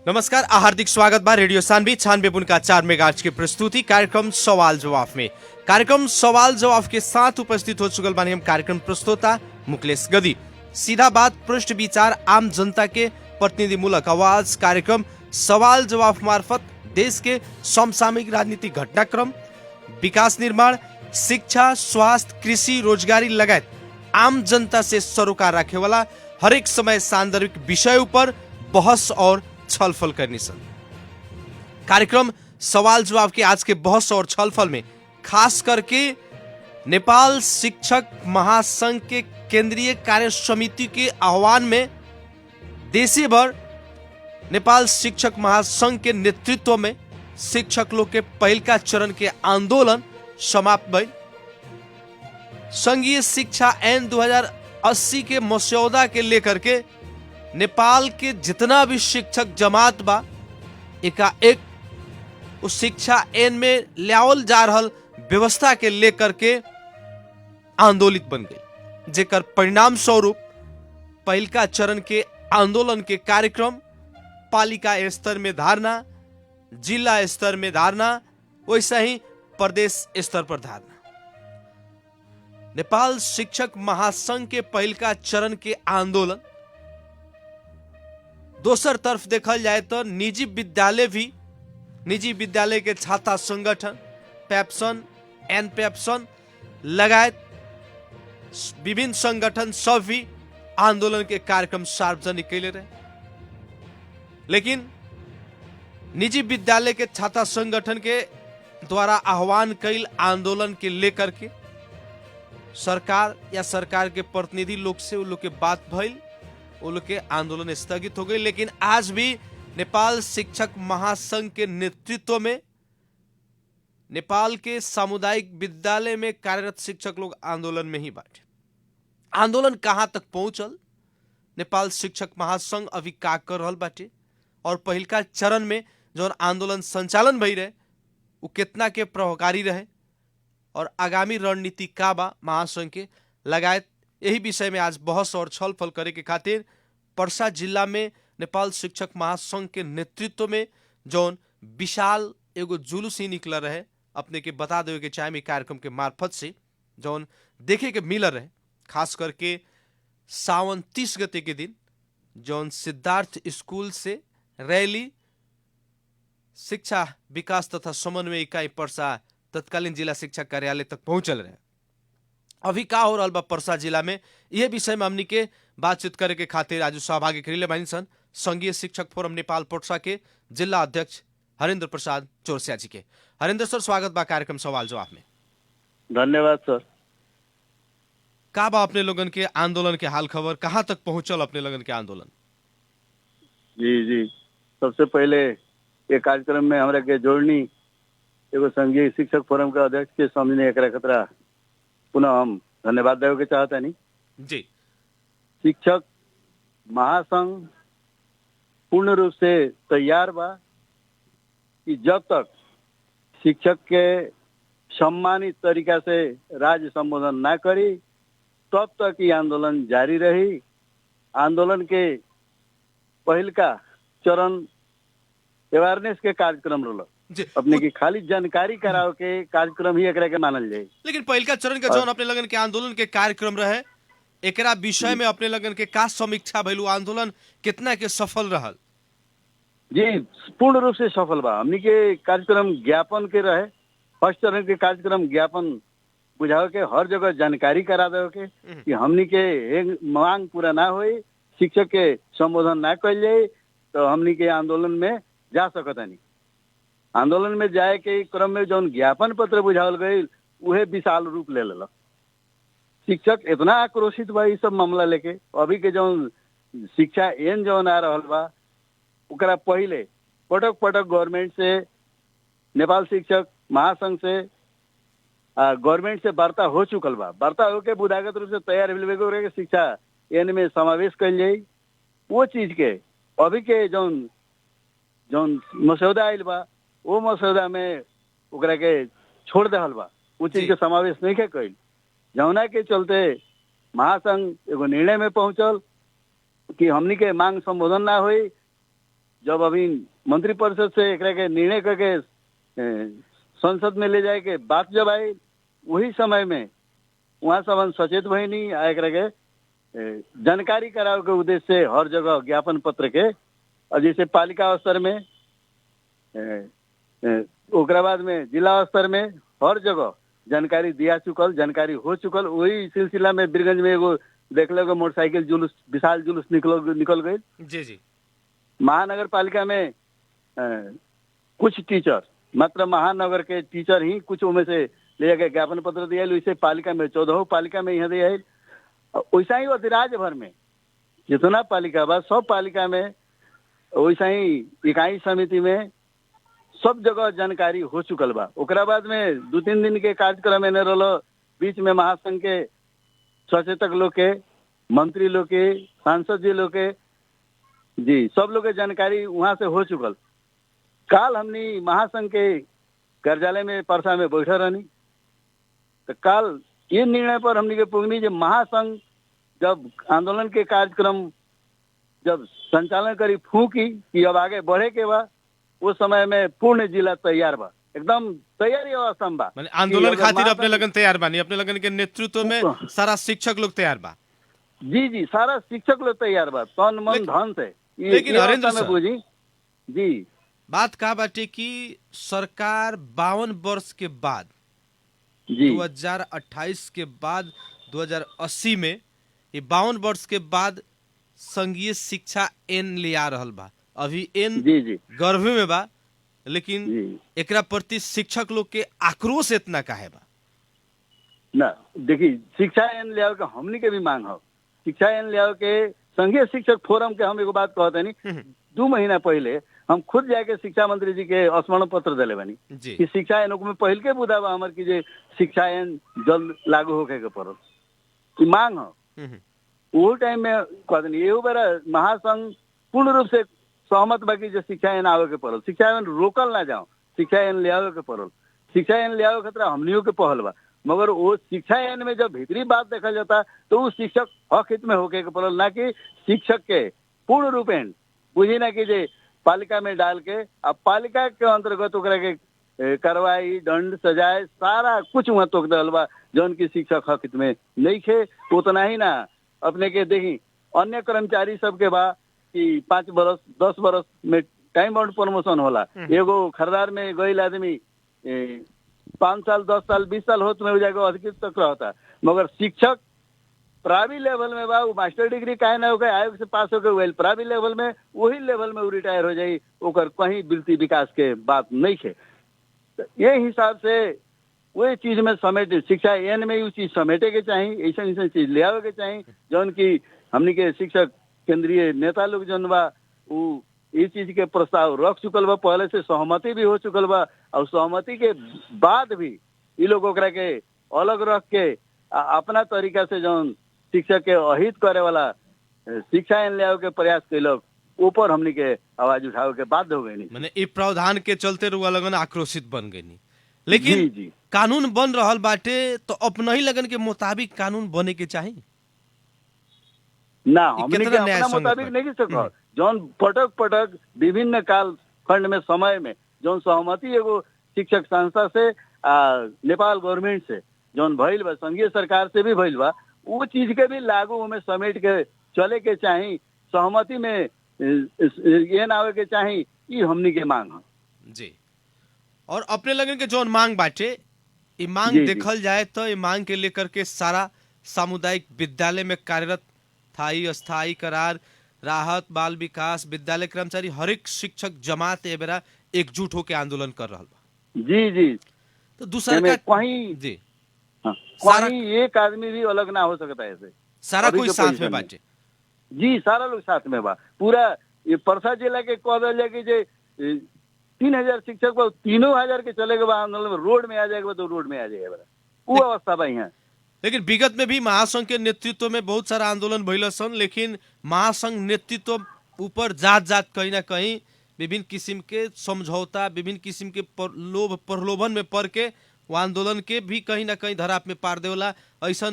नमस्कार, हार्दिक स्वागत बा रेडियो सानवी 96.4 मेगाहर्ट्ज की प्रस्तुति कार्यक्रम सवाल जवाब में। कार्यक्रम सवाल जवाब के साथ उपस्थित हो चुकल बानी हम कार्यक्रम प्रस्तोता मुकलेश गदी। सीधा बात, पृष्ठ विचार, आम जनता के प्रतिनिधिमूलक आवाज कार्यक्रम सवाल जवाब मार्फत देश के समसामयिक राजनीतिक घटनाक्रम, विकास निर्माण, शिक्षा, स्वास्थ्य, कृषि, रोजगारी लगायत आम जनता से सरोकार रखे वाला हरेक समय सांदर्भिक विषय पर बहस और छलफल करनी सन। कार्यक्रम सवाल जवाब के आज के बहस और छलफल में खास करके नेपाल शिक्षक महासंघ के केंद्रीय कार्य समिति के आह्वान में देश भर नेपाल शिक्षक महासंघ के नेतृत्व में शिक्षक लोग के पहल का चरण के आंदोलन समाप्त भई। संघीय शिक्षा ऐन 2080 के मसौदा के लेकर के नेपाल के जितना भी शिक्षक जमात बा एकाएक उस शिक्षा ऐन में लावल जा रहल व्यवस्था के लेकर के आंदोलित बन गई, जेकर परिणाम स्वरूप पहलका चरण के आंदोलन के कार्यक्रम पालिका स्तर में धारणा, जिला स्तर में धारणा, वैसा ही प्रदेश स्तर पर धारणा। नेपाल शिक्षक महासंघ के पहलका चरण के आंदोलन दोसर तरफ देखल जाए तो निजी विद्यालय के छात्र संगठन पेप्सन, एनपेप्सन लगायत विभिन्न संगठन सब भी आंदोलन के कार्यक्रम सार्वजनिक कैले रहे। लेकिन निजी विद्यालय के छात्र संगठन के द्वारा आह्वान कैल आंदोलन के लेकर के सरकार या सरकार के प्रतिनिधि लोग से उन लोग के बात भइल, उन लोग के आंदोलन स्थगित हो गई। लेकिन आज भी नेपाल शिक्षक महासंघ के नेतृत्व में नेपाल के सामुदायिक विद्यालय में कार्यरत शिक्षक लोग आंदोलन में ही बाटे। आंदोलन कहां तक पहुंचल, नेपाल शिक्षक महासंघ अभी का कर रहल बाटे और पहिलका चरण में जो आंदोलन संचालन भई रहे वो कितना के प्रभावकारी रहे और आगामी रणनीति का बा महासंघ के लगायत यही विषय में आज बहस और छलफल करे के खातिर पर्सा जिला में नेपाल शिक्षक महासंघ के नेतृत्व में जौन विशाल एगो जुलूस ही निकल रहे, अपने के बता देवे के चाहे कार्यक्रम के मार्फत से जौन देखे के मिल रहे। खास करके सावन 30 गते के दिन जौन सिद्धार्थ स्कूल से रैली शिक्षा विकास तथा समन्वय इकाई पर्सा तत्कालीन जिला शिक्षा कार्यालय तक पहुंचल रहे। अभी का हो रहा बा पर्सा जिला में, यह विषय में हमनी के बातचीत करे के खातिर आज सहभागी करिले बानी सन संघीय शिक्षक फोरम नेपाल पर्सा के जिला अध्यक्ष हरेंद्र प्रसाद चौरसिया जी के। हरेंद्र सर, स्वागत बा कार्यक्रम सवाल जवाब में। धन्यवाद सर। का बा अपने लोगन के आंदोलन के हाल खबर, कहाँ तक पहुंचल अपने लोगन के आंदोलन? जी, सबसे पहले ये कार्यक्रम में हमरा के जोड़नी एगो संघीय शिक्षक फोरम के अध्यक्ष के समझने एक खतरा पुनः हम धन्यवाद देवे के चाहता नहीं जी। शिक्षक महासंघ पूर्ण रूप से तैयार बा कि जब तक शिक्षक के सम्मानित तरीका से राज्य संबोधन ना करी तब तक ये आंदोलन जारी रही। आंदोलन के पहल का चरण अवेयरनेस के कार्यक्रम रहा, अपने की खाली जानकारी कराओ के कार्यक्रम ही एकरा के मानल जाए। लेकिन पहलका चरण के जौन अपने लगन के आंदोलन के कार्यक्रम रहे, एकरा विषय में अपने लगन के का समीक्षा भइल, आंदोलन कितना के सफल रहल? जी, पूर्ण रूप से सफल बा। हमनी के कार्यक्रम ज्ञापन के रहे। फर्स्ट चरण के कार्यक्रम ज्ञापन बुझाओ के हर जगह जानकारी करा दे के कि हमनी के मांग पूरा ना होई, शिक्षक के संबोधन ना कइल जाए तो हमनी के आंदोलन में जा सकता नहीं। आंदोलन में जाए के क्रम में जौन ज्ञापन पत्र बुझावल गई उहे विशाल रूप ले लेला। शिक्षक इतना आक्रोशित बा सब मामला लेके। अभी के जौन शिक्षा एन जौन आ रहल बा ओकरा पहले पटक गवर्नमेंट से, नेपाल शिक्षक महासंघ से, गवर्नमेंट से वार्ता हो चुकल बा। वार्ता होके बुधागत रूप से तैयार के शिक्षा एन में समावेश कल जाये। वो चीज के अभी के जौन मसौदा आयल बा वो मसौदा में ओकरा के छोड़ दहल बा, वो चीज के समावेश नहीं के कइल, जौना के चलते महासंघ एगो निर्णय में पहुंचल कि हमनी के मांग संबोधन ना होई, जब अभी मंत्रिपरिषद से एकरा के निर्णय करके संसद में ले जाए के बात जब आई, वही समय में वहाँ सब हम सचेत भई नहीं आ एकरा के जानकारी करावे के उद्देश्य से हर जगह ज्ञापन पत्र के, और जैसे पालिका स्तर में ओकरा बाद में जिला स्तर में हर जगह जानकारी दिया चुकल, जानकारी हो चुकल। वही सिलसिला में बीरगंज में एगो देखले को मोटरसाइकिल जुलूस, विशाल जुलूस निकल गई। जी जी। महानगर पालिका में कुछ टीचर, मात्र महानगर के टीचर ही कुछ उनमें से ले जाके ज्ञापन पत्र दिया, वैसे पालिका में 14 पालिका में यहाँ दिया। वैसा ही राज्य भर में जितना पालिका बा सब पालिका में वैसा ही इकाई समिति में सब जगह जानकारी हो चुकल बा। ओकरा बाद में 2-3 दिन के कार्यक्रम में रहो, बीच में महासंघ के सचेतक लोग के, मंत्री लोग के, सांसद जी लोग के, जी सब लोग के जानकारी वहां से हो चुकल। काल हमनी महासंघ के कार्यालय में परसा में बैठे रहनी, तो काल ये निर्णय पर हमनी के पुगनी जो महासंघ जब आंदोलन के कार्यक्रम जब संचालन करी फूकी कि अब आगे बढ़े के बा, उस समय में पूर्ण जिला तैयार बा, एकदम तैयारी अवस्था में बा। माने आंदोलन खातिर अपने लगन तैयार बानी, अपने लगन के नेतृत्व में सारा शिक्षक लोग तैयार बा। जी जी, सारा शिक्षक लोग तैयार बा, तन मन धन से। लेकिन हरेंद्र सर बुझी जी बात का बाटे कि सरकार 52 वर्ष के बाद जी 2028 के बाद 2080 में ये 52 वर्ष के बाद संघीय शिक्षा एन ले आ रहल बा। अभी एन जी जी गर्भ में बा, लेकिन जी। एकरा प्रति शिक्षक लोग के आक्रोश इतना काहे बा? ना देखिए, शिक्षा एन ले आओ के हमनी के भी मांग हो। शिक्षा एन ले आओ के संघीय शिक्षक फोरम के हम एगो बात कहते नहीं, 2 महीना पहले हम खुद जाके शिक्षा मंत्री जी के स्मरण पत्र दिले बनी कि शिक्षा एन में पहल के बुधा बा हमार की जे शिक्षा एन जल्द लागू होके के पड़ल कि मांग हो। वो टाइम में कहते नहीं, एगो बार महासंघ पूर्ण रूप से सहमत बाकी जो शिक्षा एन आवे के पड़ल, शिक्षा एन रोकल ना जाओ, शिक्षा एन ले आवे के पड़ल। शिक्षा एन ले आवे खतरा हमनियों के पहल बा, मगर वो शिक्षा एन में जब भीतरी बात देखा जाता तो उस शिक्षक हक हित में होके के पड़ल, ना कि शिक्षक के पूर्ण रूपेण बुझी ना कि जे पालिका में डाल के अब पालिका के अंतर्गत ओकरा के कार्रवाई, दंड, सजाए सारा कुछ वहाँ तोक दल बा जौन की शिक्षक हक हित में नहीं खे। उतना ही ना अपने के देखी अन्य कर्मचारी सबके बा कि 5 बरस 10 बरस में टाइम बाउंड प्रमोशन होला। एगो खरदार में गईल आदमी 5 साल 10 साल 20 साल होत में हो जाएगा अधिकृत तक रहता, मगर शिक्षक प्राइवेट लेवल में बा, वो मास्टर डिग्री काहे ना होगा, आयोग से पास होकर वेल प्राइवेट लेवल में वही लेवल में वो रिटायर हो जाई, ओकर कहीं बिल्ती विकास के बात नहीं है। ये हिसाब से वही चीज में समेटे, शिक्षा एन में वो चीज समेटे के चाहिए, ऐसा चीज ले आवे के चाहिए जौन की हमनी के शिक्षक केंद्रीय नेता लोग जौन बा वो इस चीज के प्रस्ताव रख चुकल बा, पहले से सहमति भी हो चुकल बा, और सहमति के बाद भी ये लोग ओकरा के अलग रख के अपना तरीका से जौन शिक्षक के अहित करे वाला शिक्षा एन ले आवे के प्रयास कैलक, ऊपर हमनी के आवाज उठावे के बाध्य हो गई। नहीं माने ई प्रावधान के चलते रुआ लगन आक्रोशित बन गई। लेकिन जी, जी। कानून बन रहल बाटे तो अपना ही लगन के मुताबिक कानून बने के चाहिए ना, हमनी के अपना मुताबिक नहीं सको। जौन पटक पटक विभिन्न काल खंड में समय में जौन सहमति एगो शिक्षक संस्था से नेपाल गवर्नमेंट से जौन भइल बा, संघीय सरकार से भी भइल बा, वो चीज के भी लागू में समेट के चले के चाहिए, सहमति में ये ना आवे के चाहिए, ये हमनी के मांग है जी। और अपने लगन के जौन मांग बाटे, ये मांग जी, देखल जाए तो ये मांग के लेकर के सारा सामुदायिक विद्यालय में कार्यरत स्थायी अस्थायी करार, राहत, बाल विकास, विद्यालय कर्मचारी, हर एक शिक्षक जमात ए बेरा एकजुट होके आंदोलन कर रहा बा। जी जी। तो दूसरा का कहीं जी कहीं एक आदमी भी अलग ना हो सकता है ऐसे, सारा कोई साथ में बाटे जी, सारा लोग साथ में बा। पूरा ये परसा जिला के कह दिया कि जे 3000 शिक्षक बा, 3000 के चलेगा बा आंदोलन में, रोड में आ जाएगा तो रोड में आ जाएगा, वो अवस्था बा यहाँ। लेकिन विगत में भी महासंघ के नेतृत्व में बहुत सारा आंदोलन भइल सन, लेकिन महासंघ नेतृत्व ऊपर जात जात कहीं ना कहीं विभिन्न किस्म के समझौता, विभिन्न किस्म के प्रलोभन में पड़ के वो आंदोलन के भी कहीं ना कहीं धराप में पार देवला। ऐसा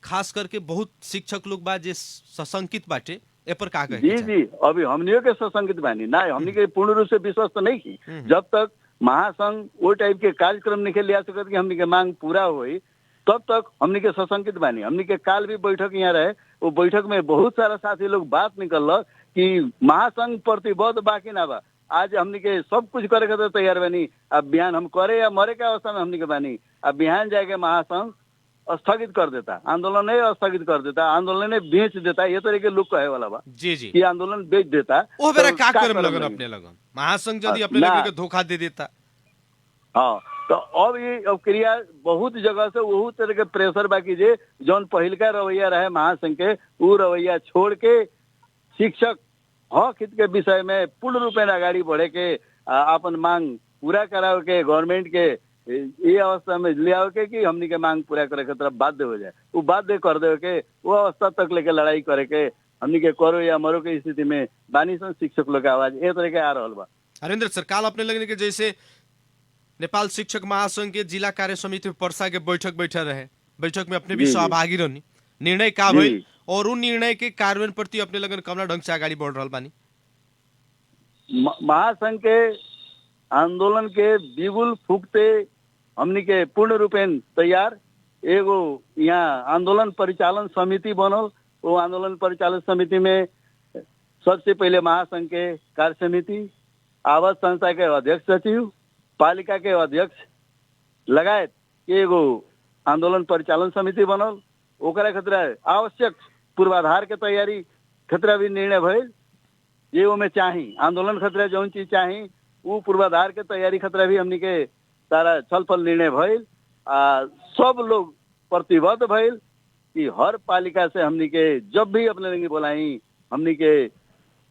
खास करके बहुत शिक्षक लोग बा जे सशंकित बाटे ए पर का कहे जी जी, अभी हमनियों के सशंकित बानी ना, हमनी के पूर्ण रूप से विश्वास तो नहीं की। जब तक महासंघ वो टाइप के कार्यक्रम नहीं लिया सकत कि हमनी के मांग पूरा हुई, तब तक हमनी के सशंकित बानी। हमनी के काल भी बैठक यहाँ रहे, वो बैठक में बहुत सारा साथी लोग बात निकल कि महासंघ प्रतिबद्ध बाकी ना बा। आज हमनी के सब कुछ करे खातिर तैयार बानी। अब बिहान हम करे या मरे के अवस्था में हमनी के बानी। अब बिहान जाके महासंघ स्थगित कर देता, आंदोलन नहीं स्थगित कर देता, आंदोलन बेच देता, ये तरह के लोग कहे वाला बा जी जी कि आंदोलन बेच देता। ओ बेरा तो का का करम करम लगन लगी? अपने लगन महासंघ यदि अपने ना। लगन के धोखा दे देता। हाँ, तो अब ये अब क्रिया बहुत जगह से वही तरह के प्रेशर बाकी जे जौन पहिल का रवैया रहे महासंघ के, वो रवैया छोड़ के शिक्षक हक हित के विषय में पूर्ण रूप में आगाड़ी बढ़े के अपन मांग पूरा करावे के गवर्नमेंट के ये अवस्था में ले आओ के कि हमनी के मांग पूरा करे के तरफ बाध्य हो जाए, वो बाध्य कर दे के वो अवस्था तक लेके लड़ाई करे के हमनी के करो या मरो के स्थिति में बानी सन शिक्षक लोग के आवाज ए तरह के आ रहा बा। हरेंद्र सर, काल अपने लगने के जैसे नेपाल शिक्षक महासंघ के जिला कार्य समिति पर्सा के बैठक बैठा रहे, बैठक में अपने भी जी, जी। सहभागी रहनी, निर्णय का जी। भइल और उन निर्णय के कार्यान्वयन प्रति अपने लगन कमला ढंग से आगाड़ी बढ़ रहा बानी। महासंघ के आंदोलन के बिगुल फूकते हमनी के पूर्ण रूपेण तैयार। एगो यहाँ आंदोलन परिचालन समिति बनल, वो आंदोलन परिचालन समिति में सबसे पहले महासंघ के कार्य समिति, आवास संस्था के अध्यक्ष सचिव, पालिका के अध्यक्ष लगायत एगो आंदोलन परिचालन समिति बनल। ओकरा खतरा आवश्यक पूर्वाधार के तैयारी खतरा भी निर्णय भइल। ये ओमे चाही आंदोलन खतरा जौन चीज चाही वो पूर्वाधार के तैयारी खतरा भी हमनी के सारा छलफल निर्णय भइल। सब लोग प्रतिबद्ध भइल कि हर पालिका से हमनी के जब भी अपने लगे बोलाई, हमनी के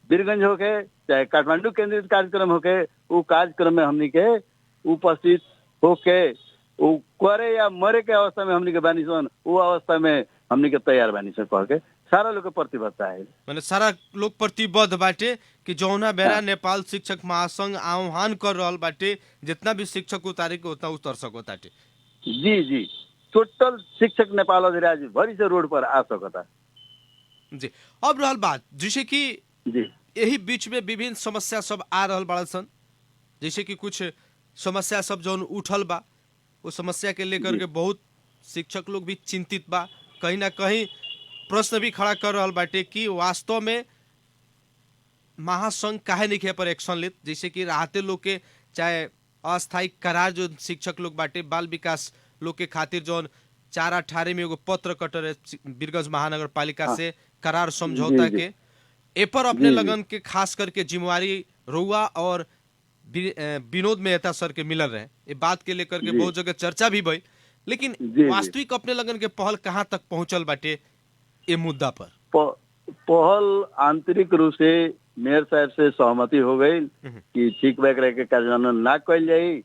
वीरगंज होके चाहे काठमांडू केंद्रित कार्यक्रम होके, वो कार्यक्रम में हमनी के उपस्थित होके वो करे या मरे के अवस्था में हमनी के बानी सन, वो अवस्था में हमनी के तैयार बानी सन कह के सारा लोग के प्रतिबद्धता है। मैंने सारा लोग प्रतिबद्ध बाटे कि जौना बेरा नेपाल शिक्षक महासंघ आह्वान कर रहल बाटे, जितना भी शिक्षक उतारे के उतना उतर सको ताटे। जी जी, टोटल शिक्षक नेपाल अधिराज भरी से रोड पर आ सकता जी। अब रहल बात जैसे कि जी, यही बीच में विभिन्न समस्या सब आ रहल बड़ा सन, जैसे कि कुछ समस्या सब जौन उठल बा, वो समस्या के लेकर के बहुत शिक्षक लोग भी चिंतित बा, कहीं ना कहीं प्रश्न भी खड़ा कर रहल बाटे कि वास्तव में महासंघ काहे नहीं पर एक्शन लेत। जैसे कि राहते लोग के चाहे अस्थायी करार जो शिक्षक लोग बाटे, बाल विकास लोग के खातिर जौन 4/18 में एगो पत्र कटर है वीरगंज महानगर पालिका से करार समझौता जी, जी। के, ए पर अपने जी, लगन के खास करके जिम्मेवारी रुआ और विनोद मेहता सर के मिलल रहे। ये बात के लेकर के जी। बहुत जगह चर्चा भी भई, लेकिन जी। वास्तविक अपने लगन के पहल कहाँ तक पहुंचल बाटे ये मुद्दा पर? पहल आंतरिक रूप से मेयर साहब से सहमति हो गई कि ठीक बैक रह के कार्यान्वयन ना कल जाई।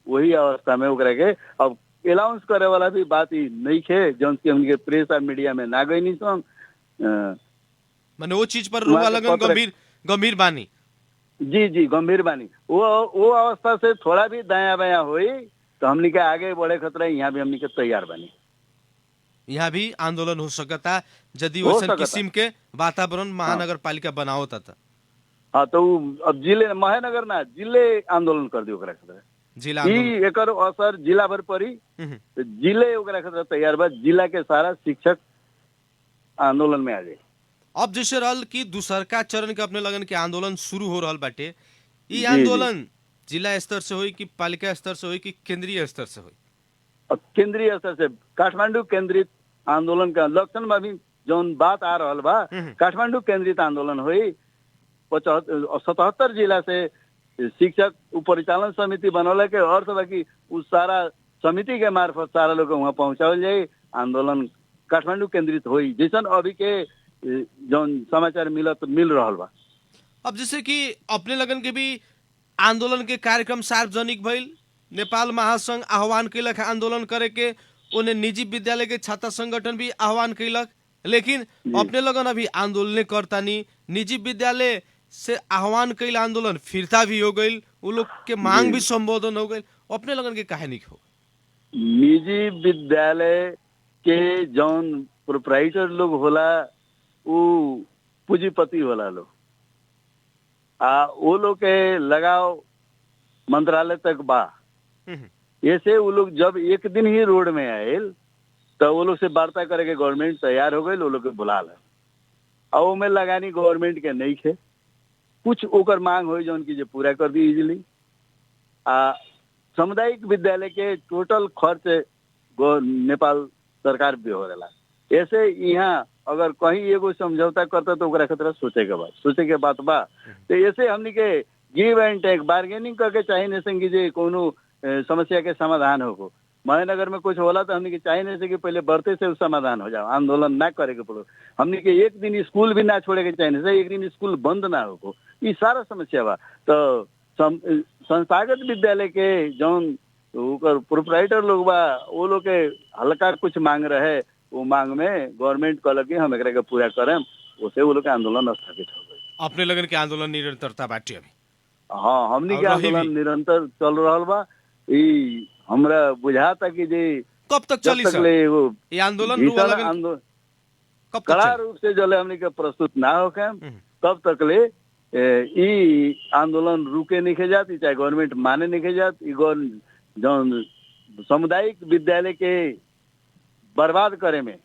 वही अवस्था में ओकरा के अब अलाउंस करे वाला भी बात ही नहीं खे, जौन की हमके प्रेस और मीडिया में ना गई नहीं सन। माने वो चीज पर रुआ लगन गंभीर बानी। जी जी, गंभीर बानी। वो अवस्था से थोड़ा भी दाया बाया हुई तो हमनी के आगे बढ़े खतरा, यहाँ भी हमनी के तैयार बानी। यहाँ भी आंदोलन हो सकता यदि हो वैसा सकता। किस्म के वातावरण महानगर पालिका बनाओ था। हाँ, तो अब जिले महानगर ना जिले आंदोलन कर दियो ओकरा खतरा। जिला ई आंदोलन। एकर असर जिला भर पड़ी, तो जिले ओकरा खतरा तैयार बा, जिला के सारा शिक्षक आंदोलन में आ जाए। अब जैसे रहल कि दूसरका चरण के अपने लगन के आंदोलन शुरू हो रहल बाटे, जी, ई आंदोलन जिला स्तर से होई कि पालिका स्तर से होई कि केंद्रीय स्तर से होई? और केंद्रीय स्तर से काठमांडू केंद्रित आंदोलन का लक्षण में भी जौन बात आ रहल बा, काठमांडू केंद्रित आंदोलन हुई। 77 जिला से शिक्षक परिचालन समिति बनौले के अर्थ बा कि उस सारा समिति के मार्फत सारा लोग वहाँ पहुँचावल जाए, आंदोलन काठमांडू केंद्रित हुई, जैसन अभी के जौन समाचार मिल रहल बा। अब जैसे कि अपने लगन के भी आंदोलन के कार्यक्रम सार्वजनिक भइल, नेपाल महासंघ आह्वान कैलक आंदोलन करे के, उन्हें निजी विद्यालय के छात्र संगठन भी आह्वान कैलक, लेकिन अपने लगन अभी आंदोलन करतानी, निजी विद्यालय से आह्वान कैल आंदोलन फिरता भी हो गई, वो लोग के मांग भी संबोधन हो गई, अपने लगन के काहे नहीं हो? निजी विद्यालय के जौन प्रोप्राइटर लोग होला, उ पूंजीपति होला लोग वो लोग के लगाव मंत्रालय तक बा। ऐसे वो लोग जब एक दिन ही रोड में आयल तो वो लोग से वार्ता करे के गवर्नमेंट तैयार हो गई, वो लोग के बुला ले और में लगानी गवर्नमेंट के नहीं थे। कुछ ओकर मांग हुई जो उनकी जो पूरा कर दी इजिली। सामुदायिक विद्यालय के टोटल खर्च नेपाल सरकार भी हो रहा। ऐसे यहाँ अगर कहीं एगो समझौता करता तो ओकरा खतरा सोचे के बात बा। तो ऐसे हमनी के गिव एंड टेक बार्गेनिंग करके चाहिए नहीं संगी जे कोनो समस्या के समाधान हो। महानगर में कुछ होला तो हमने के चाहिए नहीं से कि पहले बढ़ते से समाधान हो जाओ, आंदोलन ना करे के पड़ो। हमने के एक दिन स्कूल भी ना छोड़े के चाहिए से, एक दिन स्कूल बंद ना हो। ये सारा समस्या बा। तो संस्थागत विद्यालय के जौन प्रोप्राइटर लोग बा वो लोग के हल्का कुछ मांग रहे, वो मांग में गवर्नमेंट कहल कि हम एक पूरा करें, उसे वो लोग के आंदोलन स्थगित हो गई। अपने लगन के आंदोलन निरंतरता बाटे अभी। हाँ, हमनी के आंदोलन निरंतर चल रहा बा। हमरा बुझाता कि जे कब तक चली सर ये आंदोलन? कब कड़ा रूप से जले हमनी के प्रस्तुत ना होके तब तक ले ई आंदोलन रुके नहीं जाती, चाहे गवर्नमेंट माने नहीं जाती। जौन सामुदायिक विद्यालय के बर्बाद करे में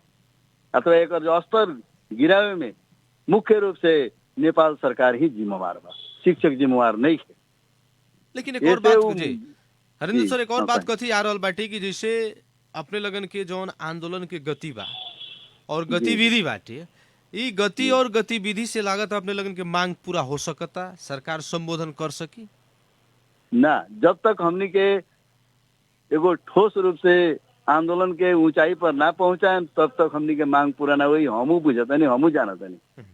अथवा एक स्तर गिरावे में मुख्य रूप से नेपाल सरकार ही जिम्मेवार बा, शिक्षक जिम्मेवार नहीं है। लेकिन एक और बात हरिंदर सर, एक और बात कथी आ रहल बाटे कि जैसे अपने लगन के जौन आंदोलन के गति बा और गतिविधि बाटे, ई गति और गतिविधि से लागत अपने लगन के मांग पूरा हो सकता, सरकार संबोधन कर सकी ना। जब तक हमनी के एगो ठोस रूप से आंदोलन के ऊंचाई पर ना पहुंचाए तब तक हमनी के मांग पूरा ना हुई। हमू बुझता नहीं, हमू जानता नहीं।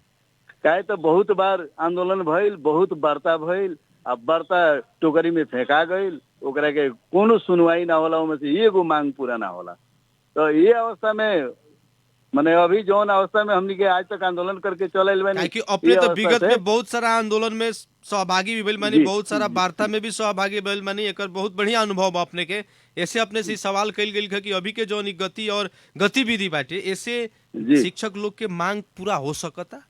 काहे तो बहुत बार आंदोलन भइल, बहुत वार्ता भइल, अब वार्ता टोकरी में फेंका गईल, ओकरा के कोनो सुनवाई ना होला, उनमें से एगो मांग पूरा ना होला। तो ये अवस्था में माने अभी जौन अवस्था में हमनी के आज तक आंदोलन करके चलल बानी कि अपने तो विगत में बहुत सारा आंदोलन में सहभागी भी भइल बानी, बहुत सारा वार्ता में भी सहभागी भइल बानी, एकर बहुत बढ़िया अनुभव बा अपने के। ऐसे अपने से सवाल कइल गेल कि अभी के जौन गति और गतिविधि बाटे ऐसे शिक्षक लोग के मांग पूरा हो सकता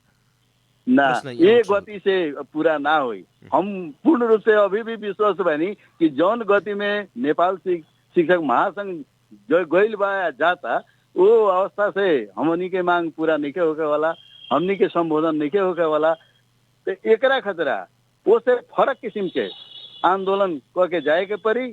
ना, ये गति से पूरा ना हुई। हम पूर्ण रूप से अभी भी विश्वास बानी कि जौन गति में नेपाल शिक्षक महासंघ जो गइल बा जाता वो अवस्था से हमनी के मांग पूरा नहीं होके वाला, हमनी के संबोधन नहीं होके वाला। तो एकरा खतरा वो से फर्क किस्म के आंदोलन करके जाए के पड़ी।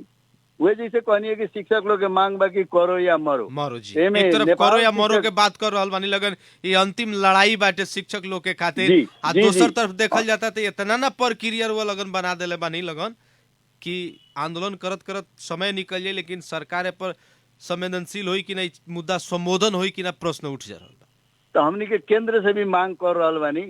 वे जैसे कहनी है कि शिक्षक लोग के मांग बाकी करो या मरो जी। एक तरफ करो या मरो के बात कर रहल बानी, लगन ये अंतिम लड़ाई बाटे शिक्षक लोग के खातिर। आ दोसर तरफ देखल जाता तो इतना ना प्रक्रिया वो लगन बना देले बानी लगन कि आंदोलन करत करत समय निकल जाए, लेकिन सरकार पर संवेदनशील होई कि नहीं, मुद्दा संबोधन होई कि ना, प्रश्न उठ जा रहल। तो हमनी के केंद्र से भी मांग कर रहल बानी,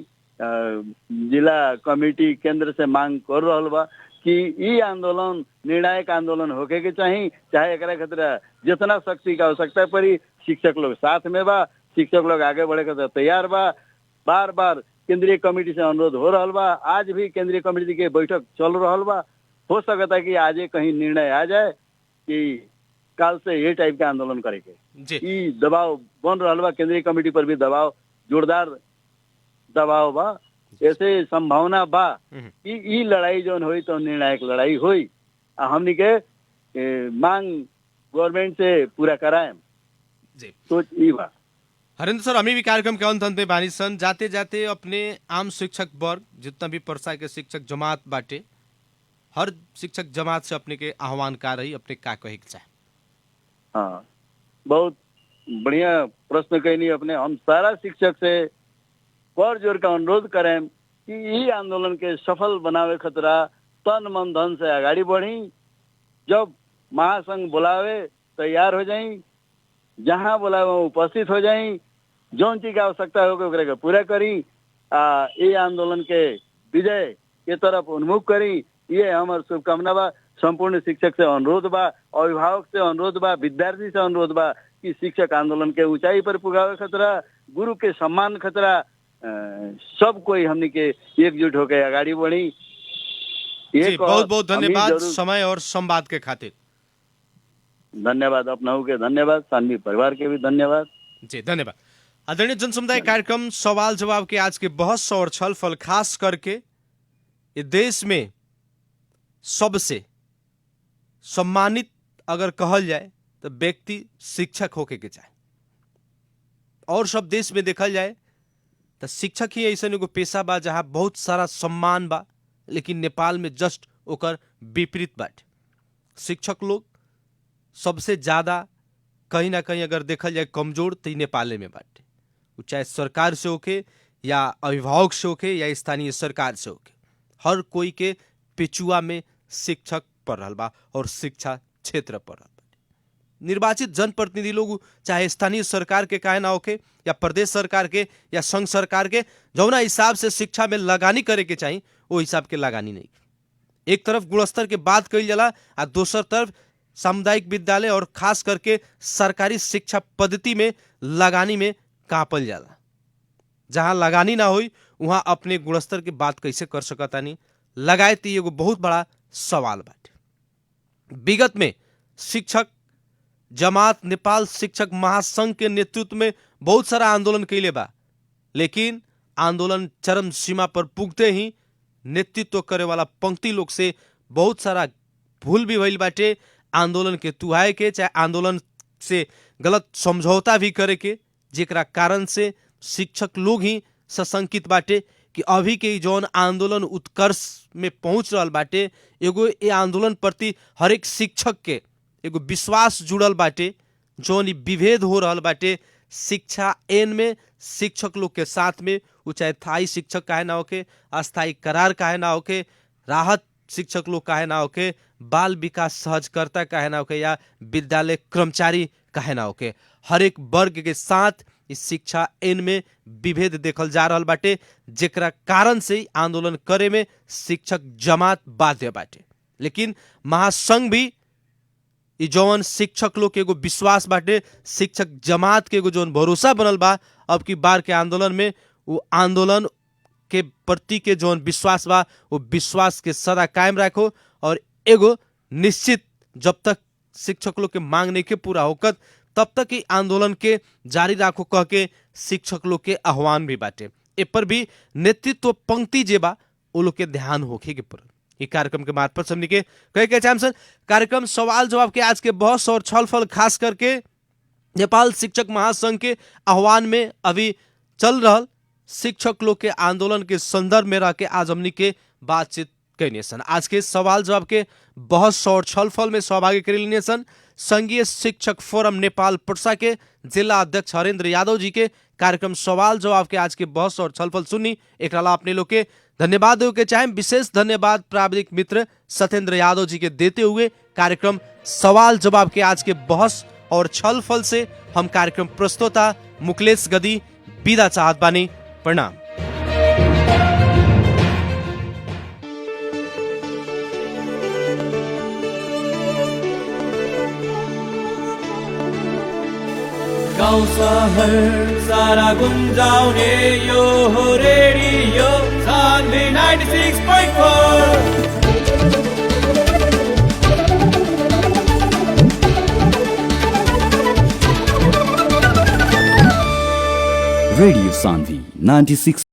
जिला कमेटी केंद्र से मांग कर रहल बा कि ये आंदोलन निर्णायक आंदोलन होके के चाहिए, चाहे एकरा खतरा जितना शक्ति का आवश्यकता पड़ी। शिक्षक लोग साथ में बा, शिक्षक लोग आगे बढ़े के तैयार बा। बार बार केंद्रीय कमेटी से अनुरोध हो रहा बा, आज भी केंद्रीय कमेटी के बैठक चल रहा बा। हो सकता है कि आज कहीं निर्णय आ जाए कि काल से ये टाइप का आंदोलन करेंगे। दबाव बन रहा बा, केंद्रीय कमेटी पर भी दबाव, जोरदार दबाव बा। ऐसे संभावना बा कि ई लड़ाई जो हुई तो निर्णायक लड़ाई हुई। हमनी के मांग गवर्नमेंट से पूरा कराएं जी। सोच ई बा। हरिंदर सर, हमें भी कार्यक्रम के अंत में बानी सन, जाते जाते अपने आम शिक्षक वर्ग जितना भी परसा के शिक्षक जमात बाटे, हर शिक्षक जमात से अपने के आह्वान का रही, अपने का कहे के चाहे? हाँ, बहुत बढ़िया प्रश्न कहनी अपने। हम सारा शिक्षक से कर जोर का अनुरोध करें कि ये आंदोलन के सफल बनावे खतरा तन मन धन से आगाड़ी बढ़ी। जब महासंघ बुलावे तैयार हो जाई, जहां बुलावे वहां उपस्थित हो जाई, जौन चीज की आवश्यकता होगा पूरा करी। ये आंदोलन के विजय के तरफ उन्मुख करी, ये हमार शुभकामना बा। संपूर्ण शिक्षक से अनुरोध बा, अभिभावक से अनुरोध बा, विद्यार्थी से अनुरोध बा कि शिक्षक आंदोलन के ऊंचाई पर पुगावे खतरा, गुरु के सम्मान खतरा, सब कोई हमनी के एकजुट होकर आगाड़ी बढ़ी। बहुत बहुत धन्यवाद समय और संवाद के खातिर। धन्यवाद अपनाऊ के, धन्यवाद सान्वी परिवार के भी धन्यवाद जी, धन्यवाद। आदरणीय जनसमुदाय कार्यक्रम सवाल जवाब के आज के बहस और छलफल खास करके ये देश में सबसे सम्मानित अगर कहल जाए तो व्यक्ति शिक्षक होके के चाहे। और सब देश में देखल जाए तो शिक्षक ही ऐसा एगो पेशा बा जहाँ बहुत सारा सम्मान बा, लेकिन नेपाल में जस्ट ओकर विपरीत बाटे। शिक्षक लोग सबसे ज्यादा कहीं ना कहीं अगर देखल जाए कमजोर तो ई नेपाले में बाटे, चाहे सरकार से होके या अभिभावक से होके या स्थानीय सरकार से होके, हर कोई के पिछुआ में शिक्षक पढ़ रहा बा और शिक्षा क्षेत्र पढ़ रहा बा। निर्वाचित जनप्रतिनिधि लोग चाहे स्थानीय सरकार के काहे ना होके या प्रदेश सरकार के या संघ सरकार के, जौना हिसाब से शिक्षा में लगानी करे के चाहिए वो हिसाब के लगानी नहीं। एक तरफ गुणस्तर के बात कही जाला आ दोसर तरफ सामुदायिक विद्यालय और खास करके सरकारी शिक्षा पद्धति में लगानी में कापल जाला। जहां लगानी ना हुई वहां अपने गुणस्तर की बात कैसे कर सकता नहीं, लगायत एगो बहुत बड़ा सवाल बाटे। विगत में शिक्षक जमात नेपाल शिक्षक महासंघ के नेतृत्व में बहुत सारा आंदोलन कैले बा, लेकिन आंदोलन चरम सीमा पर पुगते ही नेतृत्व करे वाला पंक्ति लोग से बहुत सारा भूल भी भइल बाटे। आंदोलन के तुहाए के चाहे आंदोलन से गलत समझौता भी करे के, जेकरा कारण से शिक्षक लोग ही सशंकित बाटे कि अभी के जौन आंदोलन उत्कर्ष में पहुंच रहा बाटे, एगो ये आंदोलन प्रति हर एक शिक्षक के एगो विश्वास जुड़ल बाटे। जौन विभेद हो रहा बाटे शिक्षा एन में शिक्षक लोग के साथ में, वो चाहे स्थायी शिक्षक काहे ना होके, अस्थायी करार काहे ना होके, राहत शिक्षक लोग काहे ना होके, बाल विकास सहजकर्ता काहे ना होके या विद्यालय कर्मचारी काहे ना होके, हर एक वर्ग के साथ इस शिक्षा एन में विभेद देखल जा रहा बाटे, जेकरा कारण से आंदोलन करे में शिक्षक जमात बाध्य बाटे। लेकिन महासंघ भी ई जौन शिक्षक लोग के एगो विश्वास बाटे, शिक्षक जमात के एगो जौन भरोसा बनल बा अब की बार के आंदोलन में, वो आंदोलन के प्रति के जौन विश्वास बा वो विश्वास के सदा कायम रखो और एगो निश्चित जब तक शिक्षक लोग के मांग नहीं के पूरा होकर तब तक ही आंदोलन के जारी राखो कह के शिक्षक लोग के आह्वान भी बाटे। ए पर भी नेतृत्व पंक्ति जे बा वो लोग के ध्यान होखे के पड़ल। ये कार्यक्रम के मार्फत हमनी के कहे के चाहम सर कार्यक्रम सवाल जवाब के आज के बहस और छलफल खास करके नेपाल शिक्षक महासंघ के आह्वान में अभी चल रहा शिक्षक लोग के आंदोलन के संदर्भ में रह के आज हमनी के बातचीत कैने सन। आज के सवाल जवाब के बहस और छलफल में सहभागी करें सन संघीय शिक्षक फोरम नेपाल पर्सा के जिला अध्यक्ष हरेंद्र यादव जी के। कार्यक्रम सवाल जवाब के आज के बहस और छलफल सुनी एक अपने लोग के धन्यवाद देव के चाहे विशेष धन्यवाद प्राविधिक मित्र सत्येंद्र यादव जी के देते हुए कार्यक्रम सवाल जवाब के आज के बहस और छलफल से हम कार्यक्रम प्रस्तोता मुकलेश गदी विदा चाहत बानी। प्रणाम। गाउँ सहर सारा गुन्जाउने यो हो रेडियो सान्वी 96.4। Radio Sandhi 96